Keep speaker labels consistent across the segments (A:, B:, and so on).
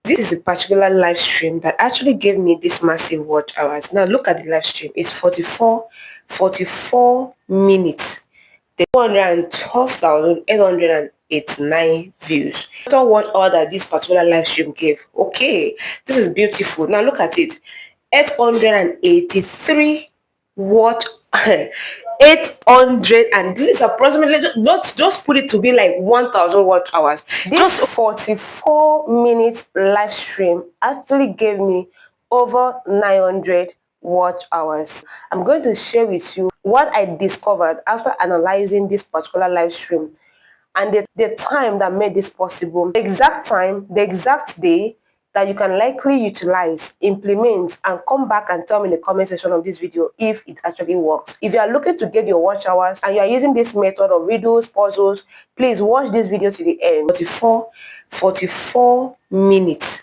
A: this is a particular live stream that actually gave me this massive watch hours. Now look at the live stream. It's 44 minutes. The 212,889 views. Total watch hour that this particular live stream gave. Okay, this is beautiful. Now look at it. 883 watch 800, and this is approximately, just put it to be like 1,000 watch hours. Just 44 minutes live stream actually gave me over 900 watch hours. I'm going to share with you what I discovered after analyzing this particular live stream and the time that made this possible, the exact time, the exact day that you can likely utilize, implement, and come back and tell me in the comment section of this video if it actually works. If you are looking to get your watch hours and you are using this method of riddles, puzzles, please watch this video to the end. 44 minutes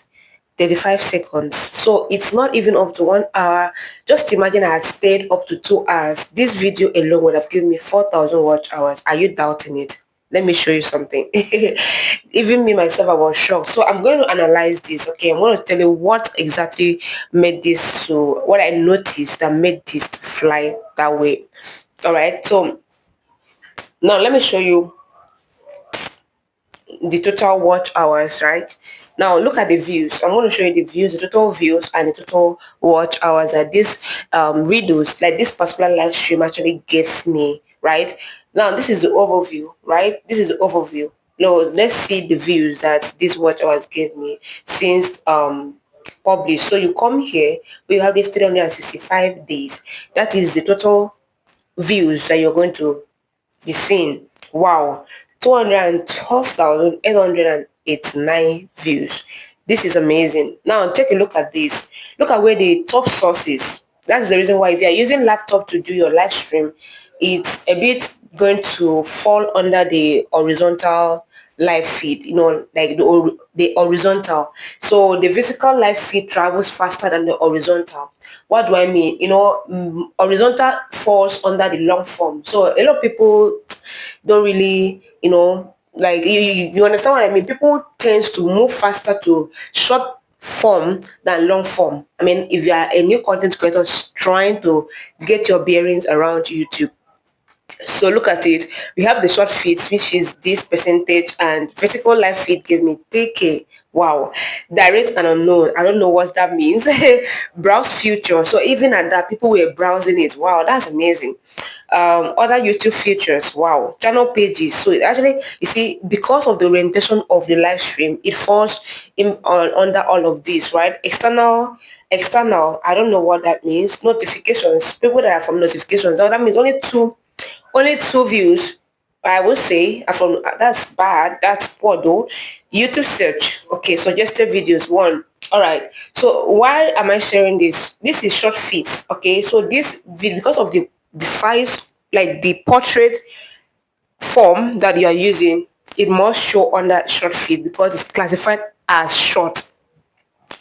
A: 35 seconds, so it's not even up to 1 hour. Just imagine I had stayed up to 2 hours. This video alone would have given me 4,000 watch hours. Are you doubting it? Let me show you something. Even me myself, I was shocked. So I'm going to analyze this. Okay, I'm going to tell you what exactly made this, so what I noticed that made this fly that way. All right, so now let me show you the total watch hours. Right now, look at the views. I'm going to show you the views, the total views, and the total watch hours that this videos, like this particular live stream, actually gave me. Right now, this is the overview. Right, this is the overview. Now let's see the views that this watch hours gave me since published. So you come here, we have this 365 days. That is the total views that you're going to be seeing. Wow, 212,889 views. This is amazing. Now take a look at this. Look at where the top source is. That's the reason why if you're using laptop to do your live stream, it's a bit going to fall under the horizontal live feed, like the horizontal. So the vertical live feed travels faster than the horizontal. What do I mean? Horizontal falls under the long form. So a lot of people don't really, like you understand what I mean. People tends to move faster to short form than long form. I mean, if you are a new content creator trying to get your bearings around YouTube, so look at it. We have the short feed, which is this percentage, and vertical live feed gave me 3K. Wow. Direct and unknown, I don't know what that means. Browse future, so even at that, people were browsing it. Wow, that's amazing. Other YouTube features, wow. Channel pages, so it actually, you see, because of the orientation of the live stream, it falls under all of this. Right, external, I don't know what that means. Notifications, people that are from notifications, now that means only two views, I would say. From that's bad, that's poor though. YouTube search, okay, suggested videos, one. All right, so why am I sharing this? This is short feeds. Okay, so this video, because of the size, like the portrait form that you are using, it must show on that short feed because it's classified as short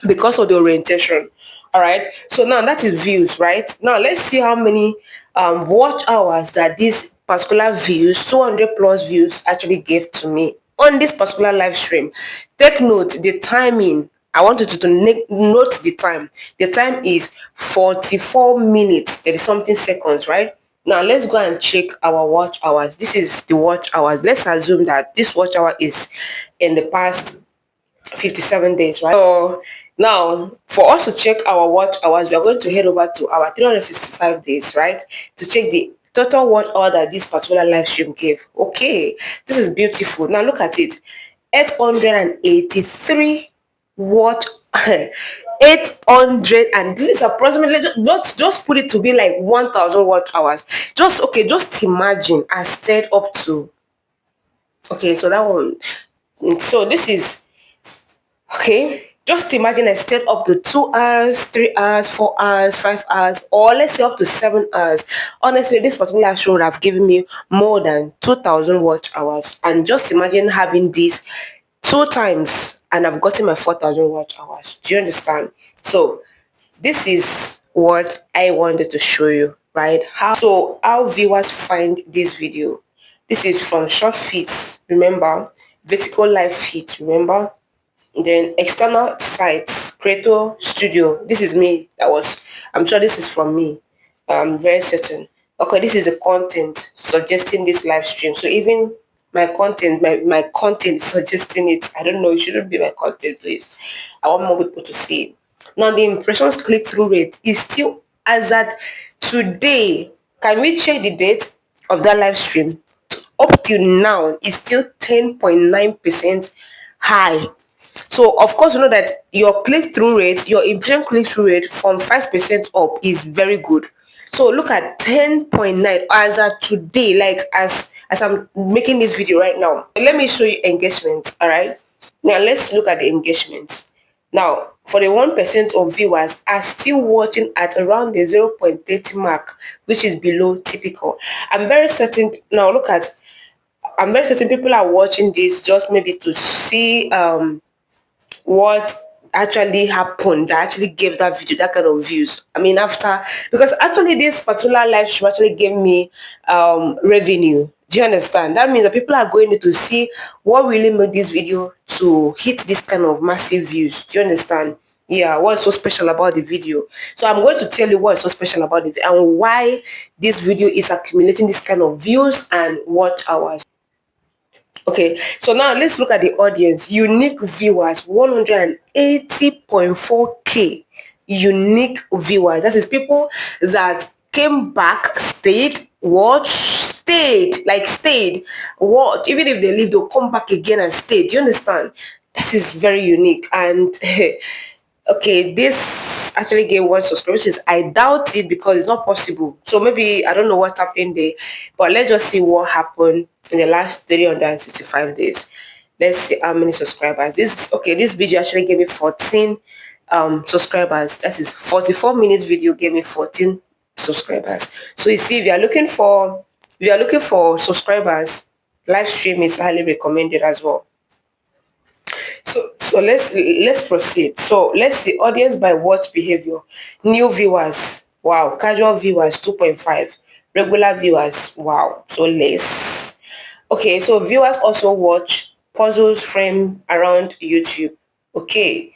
A: because of the orientation. All right, so now that is views. Right now, let's see how many watch hours that this particular views, 200 plus views, actually gave to me on this particular live stream. Take note the timing. I want you to note the time. The time is 44 minutes 30 something seconds. Right now, let's go and check our watch hours. This is the watch hours. Let's assume that this watch hour is in the past 57 days. Right, so now for us to check our watch hours, we are going to head over to our 365 days, right, to check the total watch hour that this particular live stream gave. Okay, this is beautiful. Now look at it. 883 watch 800, and this is approximately, just put it to be like 1,000 watch hours. Just imagine I stayed up to, okay, so that one, so this is, okay, just imagine I stayed up to 2 hours, 3 hours, 4 hours, 5 hours, or let's say up to 7 hours. Honestly, this particular show would have given me more than 2,000 watch hours. And just imagine having this 2 times and I've gotten my 4,000 watch hours. Do you understand? So this is what I wanted to show you, right? How viewers find this video. This is from short feeds, remember, vertical live feed, remember. Then external sites, Creator Studio. This is me. I'm sure this is from me. I'm very certain. Okay, this is the content suggesting this live stream. So even my content is suggesting it. I don't know, it shouldn't be my content, please. I want more people to see it. Now the impressions click-through rate is still as at today. Can we check the date of that live stream? Up till now is still 10.9% high. So of course you know that your click-through rate, your impression click-through rate from 5% up is very good. So look at 10.9 as of today, like as I'm making this video right now. Let me show you engagement. All right. Now let's look at the engagement. Now, for the 1% of viewers are still watching at around the 0.30 mark, which is below typical. I'm very certain now look at I'm very certain people are watching this just maybe to see what actually happened that actually gave that video that kind of views. I mean, after because actually this particular live stream actually gave me revenue. Do you understand? That means that people are going to see what really made this video to hit this kind of massive views. Do you understand? Yeah, what's so special about the video? So I'm going to tell you what's so special about it and why this video is accumulating this kind of views and watch hours. Okay, so now let's look at the audience. Unique viewers, 180.4K unique viewers. That is people that came back, stayed, watched, stayed, watch. Even if they leave, they'll come back again and stay. Do you understand? That is very unique. And okay, this actually gave one subscription. I doubt it because it's not possible. So maybe I don't know what happened there, but let's just see what happened in the last 365 days. Let's see how many subscribers. This video actually gave me 14 subscribers. That is 44 minutes video gave me 14 subscribers. So you see, if you are looking for subscribers, live stream is highly recommended as well. So let's proceed. So let's see audience by watch behavior. New viewers, wow. Casual viewers, 2.5. Regular viewers, wow. So less. Okay, so viewers also watch puzzles frame around YouTube. Okay,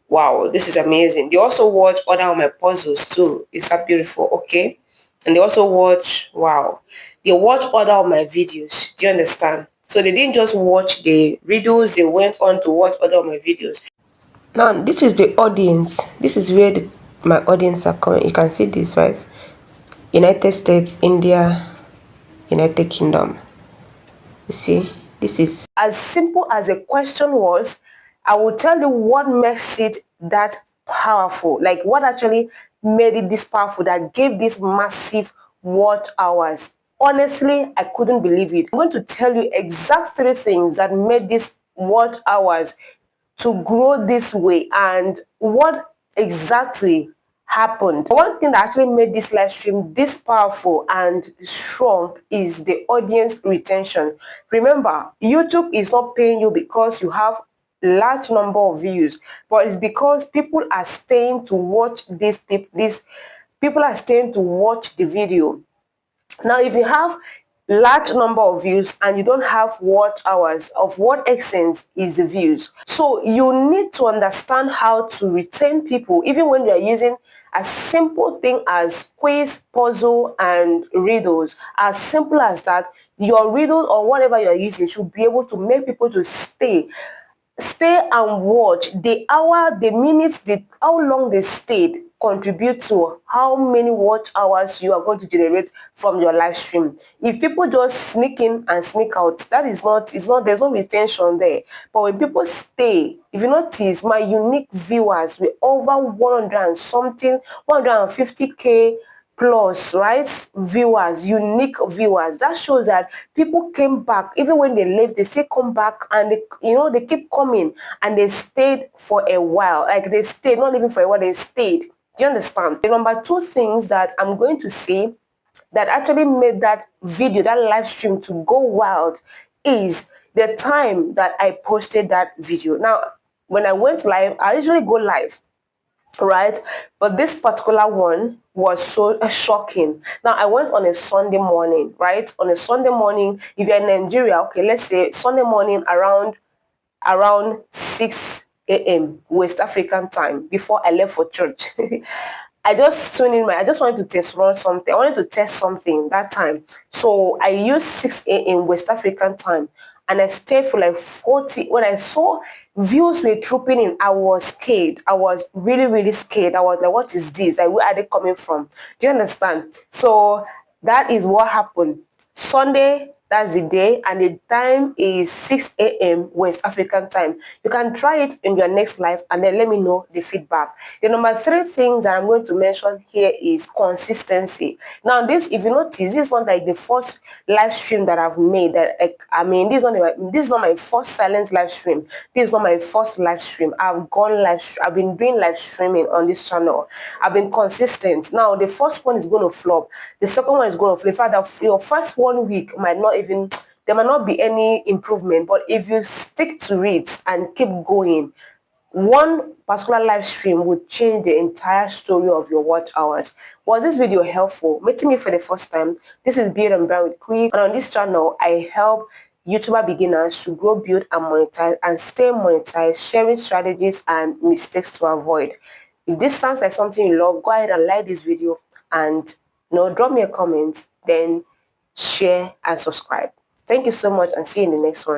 A: wow, this is amazing. They also watch other of my puzzles too. Is that beautiful? Okay, and they also watch, wow, they watch other of my videos. Do you understand? So they didn't just watch the videos, they went on to watch other of my videos. Now this is the audience. This is where my audience are coming. You can see this, right? United States, India, United Kingdom. You see, this is as simple as a question was. I will tell you what makes it that powerful, like what actually made it this powerful that gave this massive watch hours. Honestly, I couldn't believe it. I'm going to tell you exact 3 things that made this watch hours to grow this way and what exactly happened. One thing that actually made this live stream this powerful and strong is the audience retention. Remember, YouTube is not paying you because you have large number of views, but it's because people are staying to watch this people are staying to watch the video. Now, if you have large number of views and you don't have watch hours, of what essence is the views? So you need to understand how to retain people, even when you are using a simple thing as quiz, puzzle, and riddles. As simple as that, your riddle or whatever you are using should be able to make people to stay and watch. The hour, the minutes, how long they stayed contribute to how many watch hours you are going to generate from your live stream. If people just sneak in and sneak out, that is not, it's not, there's no retention there. But when people stay, if you notice, my unique viewers were over 100 and something, 150K plus, right? Viewers, unique viewers. That shows that people came back. Even when they left, they still come back and they keep coming and they stayed for a while. Like they stayed, not even for a while, they stayed. Do you understand? The number 2 things that I'm going to say that actually made that video, that live stream to go wild is the time that I posted that video. Now, when I went live, I usually go live, right? But this particular one was so shocking. Now, I went on a Sunday morning, right? On a Sunday morning, if you're in Nigeria, okay, let's say Sunday morning around 6 a.m. West African time before I left for church. I just tuned in I just wanted to test run something. I wanted to test something that time. So I used 6 a.m. West African time, and I stayed for like 40. When I saw views were trooping in, I was scared. I was really, really scared. I was like, what is this? Like, where are they coming from? Do you understand? So that is what happened. Sunday, that's the day, and the time is 6 a.m. West African time. You can try it in your next live and then let me know the feedback. The number 3 things that I'm going to mention here is consistency. Now, this, if you notice, this is one like the first live stream that I've made. That this is not my first silent live stream. This is not my first live stream. I've been doing live streaming on this channel. I've been consistent. Now, the first one is going to flop. The second one is going to flop. In fact, your first 1 week might not even, there might not be any improvement, but if you stick to it and keep going, one particular live stream would change the entire story of your watch hours. Was this video helpful? Meeting me for the first time, this is Build and Brand with Quick, and on this channel I help YouTuber beginners to grow, build and monetize and stay monetized, sharing strategies and mistakes to avoid. If this sounds like something you love, go ahead and like this video and drop me a comment, then share and subscribe. Thank you so much and see you in the next one.